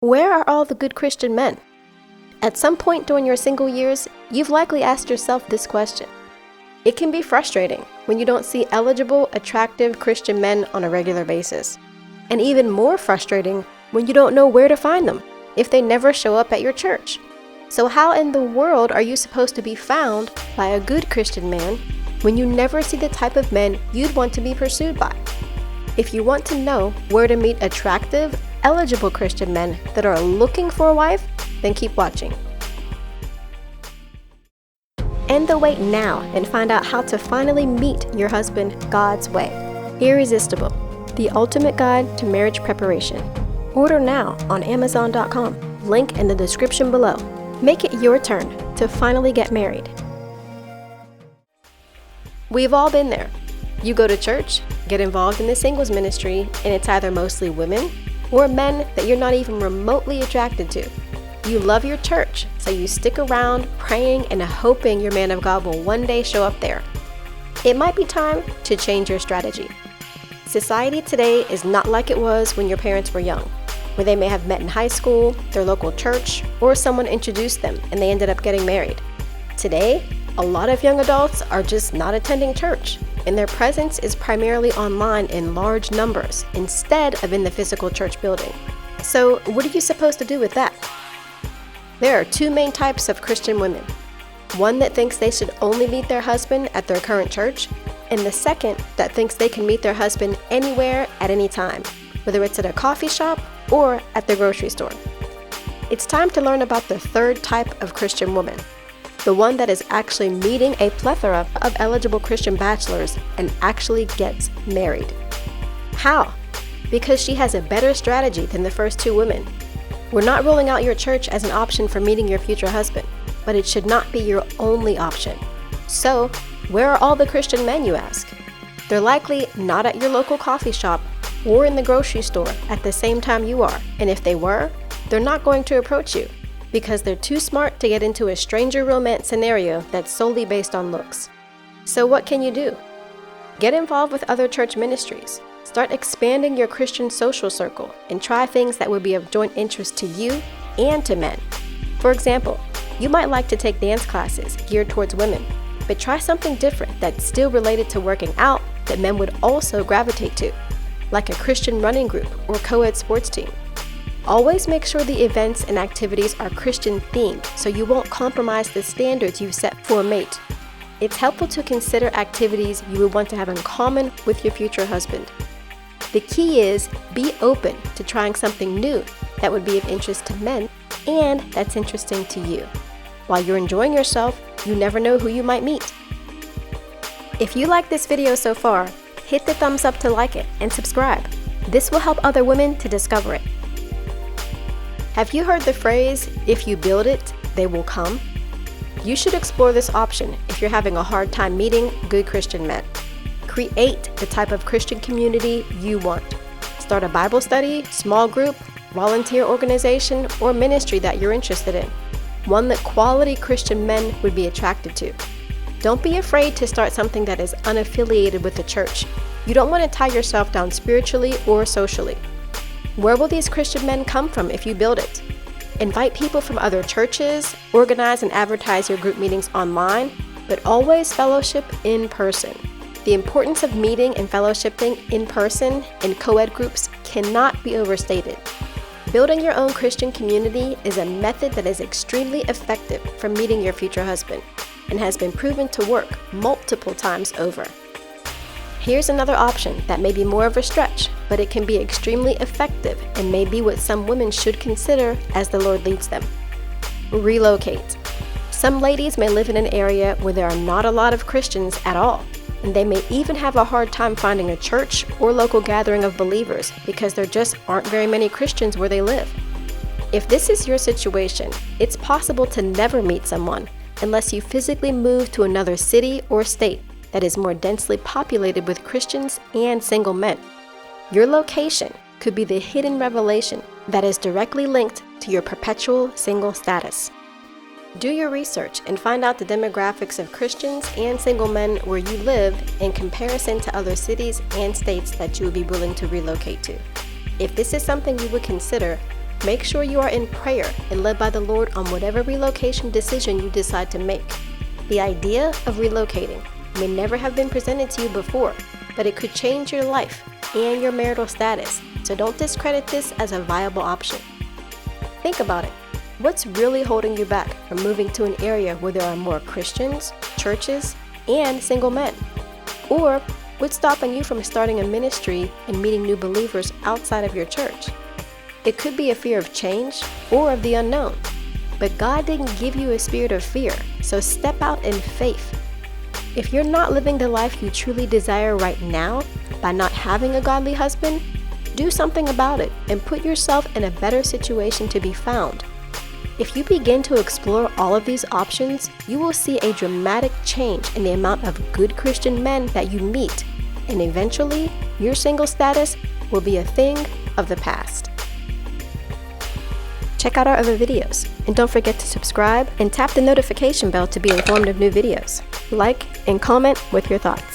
Where are all the good Christian men? At some point during your single years, you've likely asked yourself this question. It can be frustrating when you don't see eligible, attractive Christian men on a regular basis. And even more frustrating when you don't know where to find them if they never show up at your church. So how in the world are you supposed to be found by a good Christian man when you never see the type of men you'd want to be pursued by? If you want to know where to meet attractive, eligible Christian men that are looking for a wife, then keep watching. End the wait now and find out how to finally meet your husband God's way. Irresistible, the ultimate guide to marriage preparation. Order now on Amazon.com. Link in the description below. Make it your turn to finally get married. We've all been there. You go to church, get involved in the singles ministry, and it's either mostly women or men that you're not even remotely attracted to. You love your church, so you stick around praying and hoping your man of God will one day show up there. It might be time to change your strategy. Society today is not like it was when your parents were young, where they may have met in high school, their local church, or someone introduced them and they ended up getting married. Today, a lot of young adults are just not attending church, and their presence is primarily online in large numbers instead of in the physical church building. So what are you supposed to do with that? There are two main types of Christian women. One that thinks they should only meet their husband at their current church, and the second that thinks they can meet their husband anywhere at any time, whether it's at a coffee shop or at the grocery store. It's time to learn about the third type of Christian woman, the one that is actually meeting a plethora of eligible Christian bachelors and actually gets married. How? Because she has a better strategy than the first two women. We're not ruling out your church as an option for meeting your future husband, but it should not be your only option. So, where are all the Christian men, you ask? They're likely not at your local coffee shop or in the grocery store at the same time you are, and if they were, they're not going to approach you because they're too smart to get into a stranger romance scenario that's solely based on looks. So what can you do? Get involved with other church ministries. Start expanding your Christian social circle and try things that would be of joint interest to you and to men. For example, you might like to take dance classes geared towards women, but try something different that's still related to working out that men would also gravitate to, like a Christian running group or co-ed sports team. Always make sure the events and activities are Christian themed so you won't compromise the standards you've set for a mate. It's helpful to consider activities you would want to have in common with your future husband. The key is be open to trying something new that would be of interest to men and that's interesting to you. While you're enjoying yourself, you never know who you might meet. If you like this video so far, hit the thumbs up to like it and subscribe. This will help other women to discover it. Have you heard the phrase, if you build it, they will come? You should explore this option if you're having a hard time meeting good Christian men. Create the type of Christian community you want. Start a Bible study, small group, volunteer organization, or ministry that you're interested in. One that quality Christian men would be attracted to. Don't be afraid to start something that is unaffiliated with the church. You don't want to tie yourself down spiritually or socially. Where will these Christian men come from if you build it? Invite people from other churches, organize and advertise your group meetings online, but always fellowship in person. The importance of meeting and fellowshipping in person in co-ed groups cannot be overstated. Building your own Christian community is a method that is extremely effective for meeting your future husband and has been proven to work multiple times over. Here's another option that may be more of a stretch, but it can be extremely effective and may be what some women should consider as the Lord leads them. Relocate. Some ladies may live in an area where there are not a lot of Christians at all, and they may even have a hard time finding a church or local gathering of believers because there just aren't very many Christians where they live. If this is your situation, it's possible to never meet someone unless you physically move to another city or state that is more densely populated with Christians and single men. Your location could be the hidden revelation that is directly linked to your perpetual single status. Do your research and find out the demographics of Christians and single men where you live in comparison to other cities and states that you would be willing to relocate to. If this is something you would consider, Make sure you are in prayer and led by the Lord on whatever relocation decision you decide to make. The idea of relocating may never have been presented to you before, but it could change your life and your marital status, so don't discredit this as a viable option. Think about it. What's really holding you back from moving to an area where there are more Christians, churches, and single men? Or what's stopping you from starting a ministry and meeting new believers outside of your church? It could be a fear of change or of the unknown. But God didn't give you a spirit of fear, so step out in faith. If you're not living the life you truly desire right now by not having a godly husband, do something about it and put yourself in a better situation to be found. If you begin to explore all of these options, you will see a dramatic change in the amount of good Christian men that you meet, and eventually, your single status will be a thing of the past. Check out our other videos, and don't forget to subscribe and tap the notification bell to be informed of new videos. Like and comment with your thoughts.